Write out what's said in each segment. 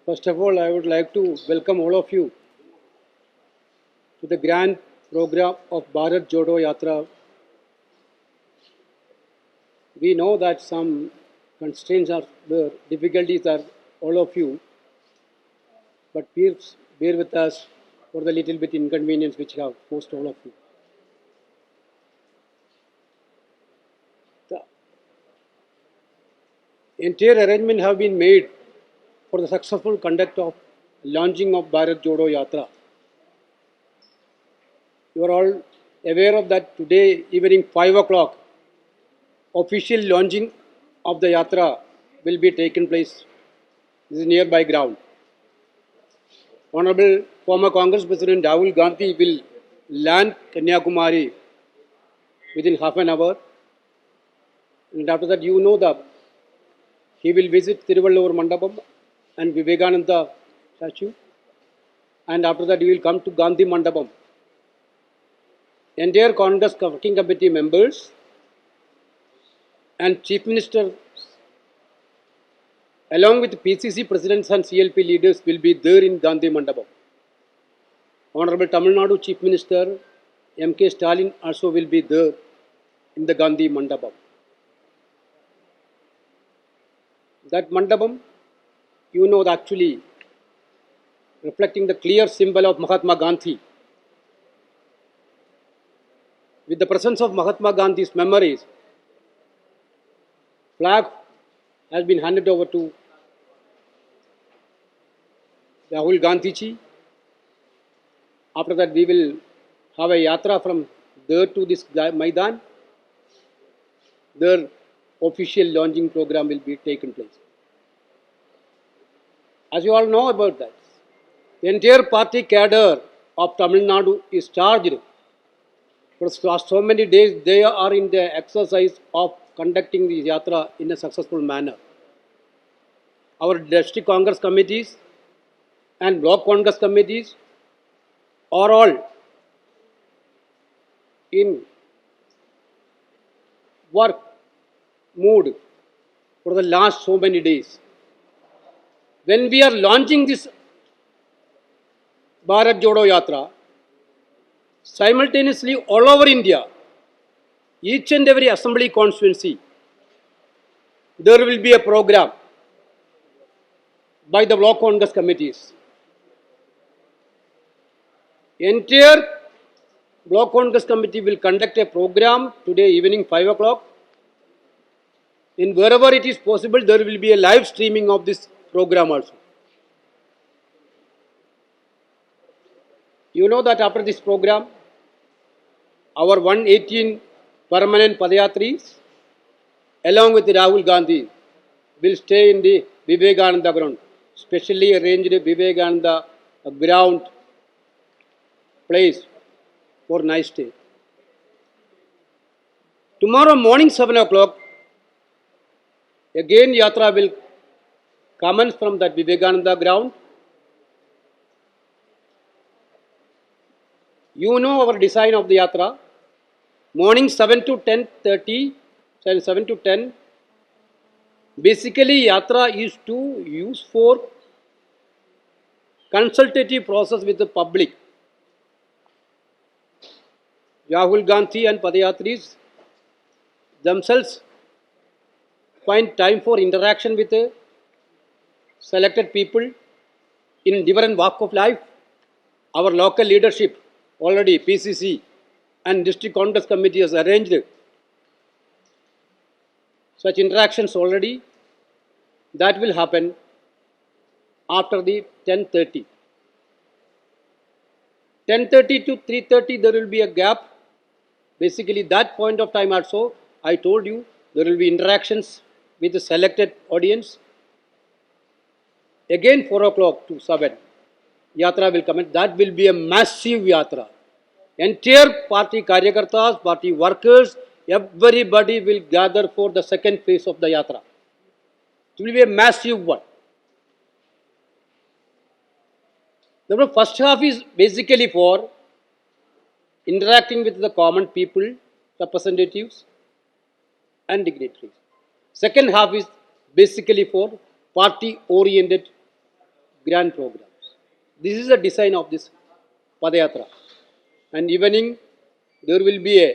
First of all, I would like to welcome all of you to the grand program of Bharat Jodo Yatra. We know that some constraints are there, difficulties are all of you, but please bear with us for the little bit inconvenience which have caused all of you. The entire arrangement have been made for the successful conduct of launching of Bharat Jodo Yatra. You are all aware of that today evening 5 o'clock official launching of the Yatra will be taken place. This is nearby ground. Honorable former Congress President Rahul Gandhi will land Kanyakumari within half an hour. And after that, you know that he will visit Tiruvallur Mandapam and Vivekananda statue. And after that, he will come to Gandhi Mandapam. Entire Congress Working Committee members and Chief Minister along with PCC presidents and CLP leaders will be there in Gandhi Mandapam. Honorable Tamil Nadu Chief Minister M.K. Stalin also will be there in the Gandhi Mandapam. That Mandapam, you know, actually reflecting the clear symbol of Mahatma Gandhi. With the presence of Mahatma Gandhi's memories, flag has been handed over to Rahul Gandhi ji. After that, we will have a yatra from there to this Maidan. Their official launching program will be taken place. As you all know about that, the entire party cadre of Tamil Nadu is charged. For so many days, they are in the exercise of conducting the yatra in a successful manner. Our district Congress committees and block Congress committees are all in work mood for the last so many days. When we are launching this Bharat Jodo Yatra, simultaneously all over India, each and every assembly constituency, there will be a program by the block Congress committees. Entire block Congress committee will conduct a program today evening 5 o'clock. In wherever it is possible, there will be a live streaming of this program also. You know that after this program, our 118 permanent Padayatris, along with Rahul Gandhi, will stay in the Vivekananda ground, specially arranged Vivekananda ground place for nice stay. Tomorrow morning 7 o'clock, again Yatra will commence from that Vivekananda ground. You know our design of the Yatra. Morning 7 to 10:30, 7 to 10. Basically, Yatra is to use for consultative process with the public. Rahul Gandhi and Padayatris themselves find time for interaction with selected people in different walk of life. Our local leadership already PCC and District Congress Committee has arranged such interactions already. That will happen after the 10:30. 10:30 to 3:30 there will be a gap. Basically that point of time also, I told you, there will be interactions with the selected audience. Again 4 o'clock to 7, Yatra will commence. That will be a massive Yatra. Entire party karyakartas, party workers, everybody will gather for the second phase of the Yatra. It will be a massive one. The first half is basically for interacting with the common people, representatives and dignitaries. Second half is basically for party-oriented grand programs. This is the design of this Padayatra. And evening, there will be a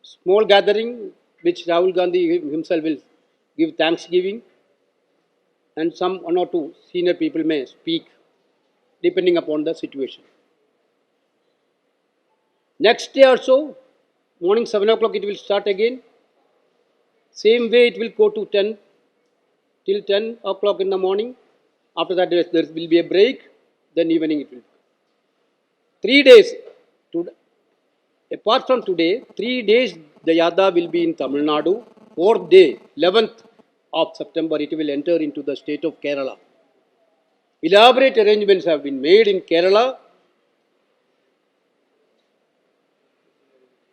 small gathering which Rahul Gandhi himself will give thanksgiving, and some one or two senior people may speak depending upon the situation. Next day also, morning 7 o'clock it will start again. Same way it will go to 10 till 10 o'clock in the morning. After that there will be a break. Then evening it will. 3 days. Apart from today, 3 days the Yada will be in Tamil Nadu. 4th day, 11th of September, it will enter into the state of Kerala. Elaborate arrangements have been made in Kerala.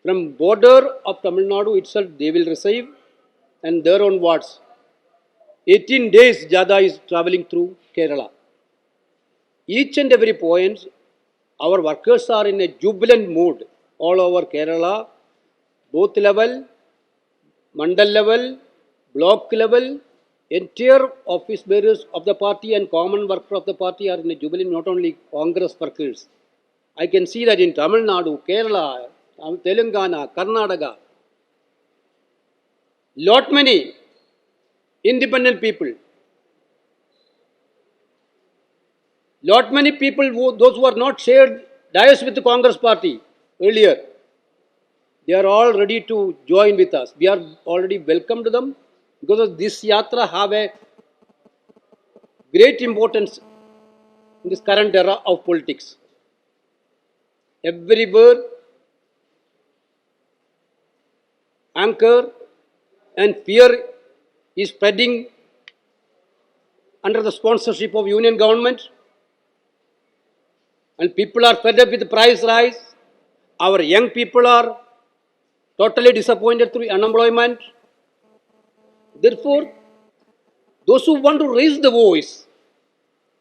From border of Tamil Nadu itself, they will receive, and there onwards, 18 days Jada is traveling through Kerala. Each and every point, our workers are in a jubilant mood all over Kerala, both level, mandal level, block level, entire office bearers of the party and common workers of the party are in a jubilant, not only Congress workers. I can see that in Tamil Nadu, Kerala, Telangana, Karnataka, lot many independent people, lot many people, those who are not shared dais with the Congress party earlier, they are all ready to join with us. We are already welcomed them because this Yatra have a great importance in this current era of politics. Everywhere, anger and fear is spreading under the sponsorship of union government, and people are fed up with the price rise. Our young people are totally disappointed through unemployment. Therefore, those who want to raise the voice,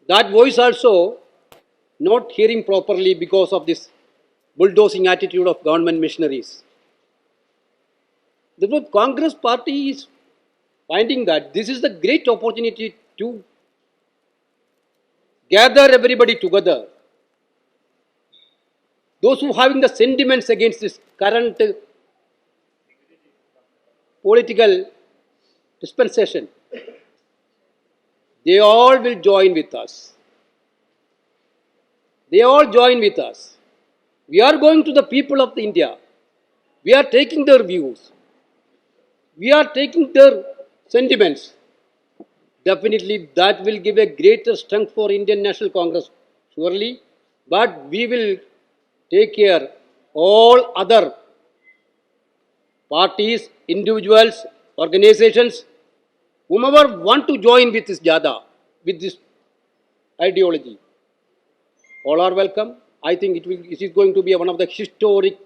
that voice also not hearing properly because of this bulldozing attitude of government missionaries. Therefore, Congress party is finding that this is the great opportunity to gather everybody together. Those who are having the sentiments against this current political dispensation, they all will join with us. They all join with us. We are going to the people of India. We are taking their views. We are taking their sentiments. Definitely that will give a greater strength for Indian National Congress, surely. But we will take care all other parties, individuals, organizations, whomever want to join with this Jada, with this ideology. All are welcome. I think it is going to be one of the historic,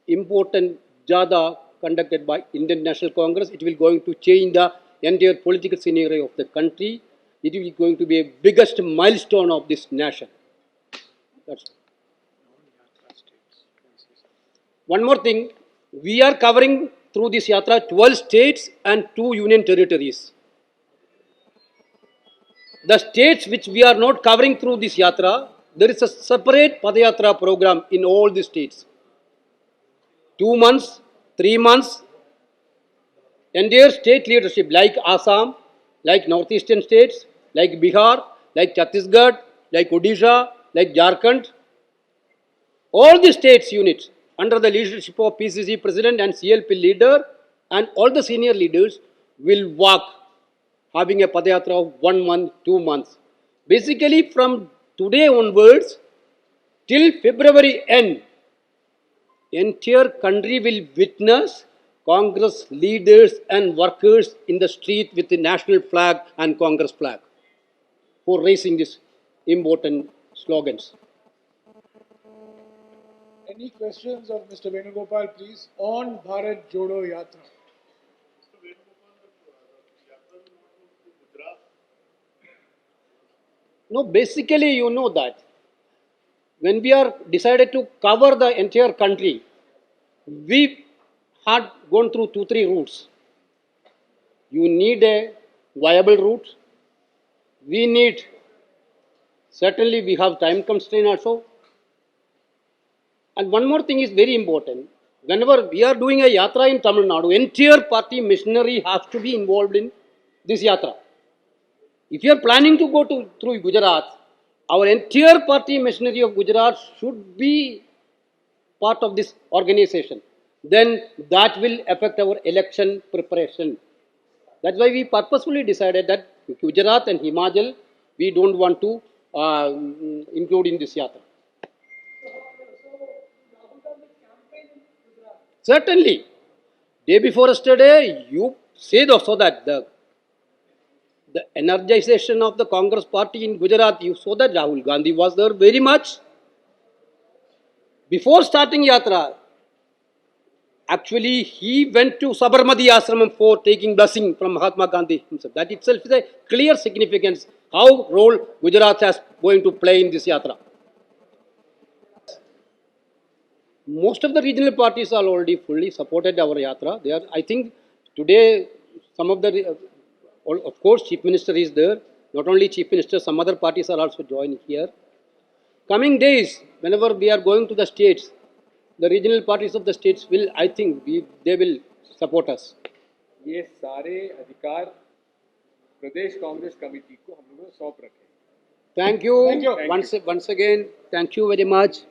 important Jada conducted by Indian National Congress. It will going to change the entire political scenario of the country. It is going to be a biggest milestone of this nation. That's one more thing. We are covering through this Yatra 12 states and 2 union territories. The states which we are not covering through this Yatra, there is a separate Padayatra program in all the states. 2 months, 3 months, entire state leadership like Assam, like northeastern states, like Bihar, like Chhattisgarh, like Odisha, like Jharkhand, all the states units under the leadership of PCC President and CLP leader and all the senior leaders will walk having a Padayatra of 1 month, 2 months. Basically from today onwards till February end, entire country will witness Congress leaders and workers in the street with the national flag and Congress flag for raising these important slogans. Any questions of Mr. Venugopal, please, on Bharat Jodo Yatra? No, basically you know that when we are decided to cover the entire country, we had gone through 2-3 routes. You need a viable route, we need, certainly we have time constraint also. And one more thing is very important. Whenever we are doing a yatra in Tamil Nadu, entire party machinery has to be involved in this yatra. If you are planning to go through Gujarat, our entire party machinery of Gujarat should be part of this organization. Then that will affect our election preparation. That's why we purposefully decided that Gujarat and Himachal we don't want to include in this yatra. Certainly, day before yesterday, you said also that the energization of the Congress party in Gujarat, you saw that Rahul Gandhi was there very much. Before starting Yatra, actually he went to Sabarmati Ashram for taking blessing from Mahatma Gandhi himself. That itself is a clear significance how role Gujarat is going to play in this Yatra. Most of the regional parties are already fully supported our Yatra. They are, I think, today some of the, of course, Chief Minister is there. Not only Chief Minister, some other parties are also joining here. Coming days, whenever we are going to the states, the regional parties of the states will, I think, they will support us. ये सारे अधिकार प्रदेश Congress committee को हम लोगों ने सौंप रखे हैं। Thank you. Thank you. Once again, thank you very much.